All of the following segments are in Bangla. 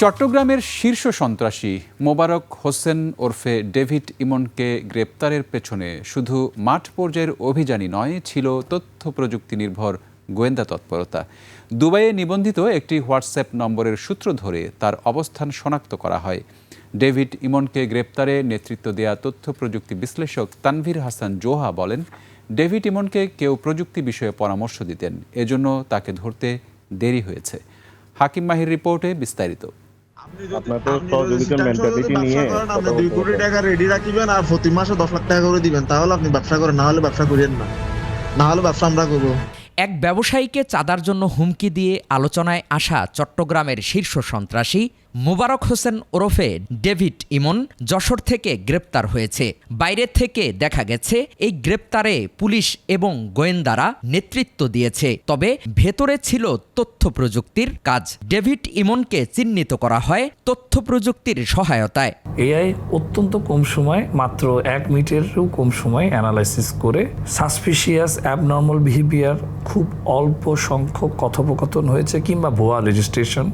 চট্টগ্রামের শীর্ষ সন্ত্রাসী মোবারক হোসেন ওরফে ডেভিড ইমনকে গ্রেপ্তারের পেছনে শুধু মাঠ পর্যায়ের অভিযানই নয়, ছিল তথ্য প্রযুক্তি নির্ভর গোয়েন্দা তৎপরতা। দুবাইয়ে নিবন্ধিত একটি হোয়াটসঅ্যাপ নম্বরের সূত্র ধরে তার অবস্থান শনাক্ত করা হয়। ডেভিড ইমনকে গ্রেপ্তারে নেতৃত্ব দেয়া তথ্য প্রযুক্তি বিশ্লেষক তানভীর হাসান জোহা বলেন, ডেভিড ইমনকে কেউ প্রযুক্তি বিষয়ে পরামর্শ দিতেন, এজন্য তাকে ধরতে দেরি হয়েছে। হাকিম মাহির রিপোর্টে বিস্তারিত। প্রতি মাসে 10 লাখ টাকা করে দিবেন, তাহলে আপনি ব্যবসা করেন, না হলে ব্যবসা করেন না হলে ব্যবসা আমরা করবো। এক ব্যবসায়ীকে চাঁদার জন্য হুমকি দিয়ে আলোচনায় আসা চট্টগ্রামের শীর্ষ সন্ত্রাসী মোবারক হোসেন ওরফে ডেভিড ইমন যশোর থেকে গ্রেপ্তার হয়েছে। বাইরে থেকে দেখা গেছে এই গ্রেপ্তারে পুলিশ এবং গোয়েন্দারা নেতৃত্ব দিয়েছে, তবে ভেতরে ছিল তথ্য প্রযুক্তির কাজ। ডেভিড ইমনকে চিহ্নিত করা হয় তথ্য প্রযুক্তির সহায়তায়। এআই অত্যন্ত কম সময়, মাত্র 1 মিনিটেরও কম সময় অ্যানালাইসিস করে সাসপিশিয়াস অ্যাবনর্মাল বিহেভিয়ার, খুব অল্প সংখ্যক কথোপকথন হয়েছে কিংবা ভুয়া রেজিস্ট্রেশন,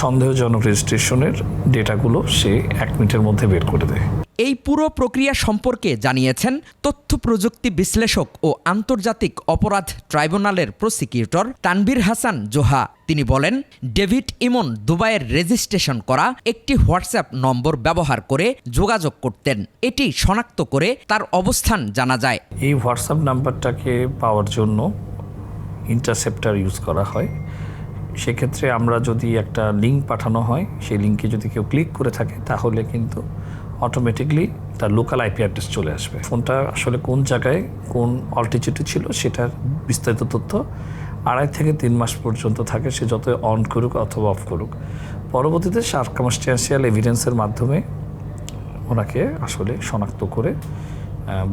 সন্দেহজনক রেজিস্ট্রেশনের ডেটাগুলো সে 1 মিনিটের মধ্যে বের করে দেয়। এই পুরো প্রক্রিয়া সম্পর্কে জানিয়েছেন তথ্য প্রযুক্তি বিশ্লেষক ও আন্তর্জাতিক অপরাধ ট্রাইব্যুনালের প্রসিকিউটর তানভীর হাসান জোহা। তিনি বলেন, ডেভিড ইমন দুবাইয়ের রেজিস্ট্রেশন করা একটি হোয়াটসঅ্যাপ নম্বর ব্যবহার করে যোগাযোগ করতেন। এটি শনাক্ত করে তার অবস্থান জানা যায়। এই হোয়াটসঅ্যাপ নাম্বারটাকে পাওয়ার জন্য ইন্টারসেপ্টার ইউজ করা হয়। সেক্ষেত্রে আমরা যদি একটা লিঙ্ক পাঠানো হয়, সেই লিঙ্কে যদি কেউ ক্লিক করে থাকে, তাহলে কিন্তু অটোমেটিকলি তার লোকাল আইপি অ্যাড্রেস চলে আসবে। ফোনটা আসলে কোন জায়গায় কোন অল্টিটিউডে ছিল সেটার বিস্তারিত তথ্য 2.5 থেকে 3 মাস পর্যন্ত থাকে, সে যত অন করুক অথবা অফ করুক। পরবর্তীতে সার্কামস্ট্যান্সিয়াল এভিডেন্সের মাধ্যমে ওনাকে আসলে শনাক্ত করে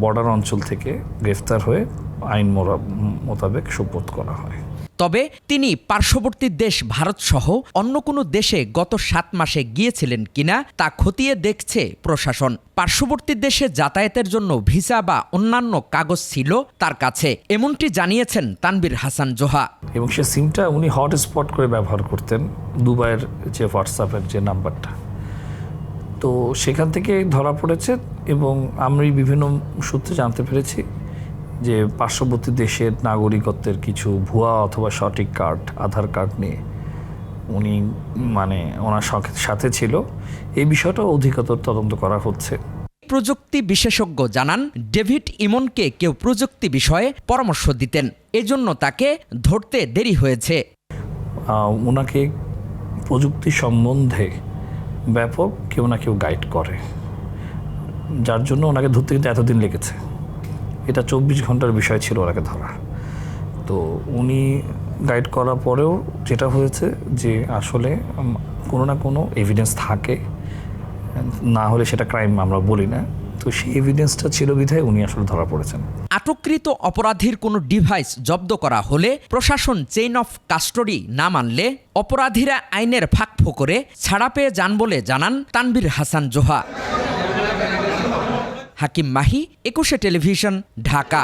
বর্ডার অঞ্চল থেকে গ্রেফতার হয়ে আইন মোতাবেক সোপর্দ করা হয়। তবে তিনি পার্শ্ববর্তী দেশ ভারতসহ অন্য কোনো দেশে গত 7 মাসে গিয়েছিলেন কিনা তা খতিয়ে দেখছে প্রশাসন। পার্শ্ববর্তী দেশে যাতায়াতের জন্য ভিসা বা অন্যান্য কাগজ ছিল তার কাছে, এমনটি জানিয়েছেন তানভীর হাসান জোহা। এবং সে সিমটা উনি হটস্পট করে ব্যবহার করতেন, দুবাইয়ের যে হোয়াটসঅ্যাপের যে নাম্বারটা, তো সেখান থেকে ধরা পড়েছে। এবং আমি বিভিন্ন সূত্রে জানতে পেরেছি যে পার্শ্ববর্তী দেশের নাগরিকত্বের কিছু ভুয়া অথবা সঠিক কার্ড, আধার কার্ড নিয়ে উনি ওনার সাথে ছিল। এই বিষয়টা অধিকতর তদন্ত করা হচ্ছে। প্রযুক্তি বিশেষজ্ঞ জানান, ডেভিড ইমনকে কেউ প্রযুক্তি বিষয়ে পরামর্শ দিতেন, এজন্য তাকে ধরতে দেরি হয়েছে। ওনাকে প্রযুক্তি সম্বন্ধে ব্যাপক কেউ না কেউ গাইড করে, যার জন্য ওনাকে ধরতে কিন্তু এতদিন লেগেছে। এটা 24 ঘন্টার বিষয় ছিল ওনাকে ধরা। তো উনি গাইড করার পরেও যেটা হয়েছে যে আসলে কোনো না কোনো এভিডেন্স থাকে, না হলে সেটা ক্রাইম আমরা বলি না। তো সেই এভিডেন্সটা ছিল বিধায় উনি আসলে ধরা পড়েছেন। আটককৃত অপরাধীর কোনো ডিভাইস জব্দ করা হলে প্রশাসন চেইন অফ কাস্টডি না মানলে অপরাধীরা আইনের ফাঁকফোকরে ছাড়া পেয়ে যান বলে জানান তানভীর হাসান জোহা। হাকিম মাহি, 21 টেলিভিশন, ঢাকা।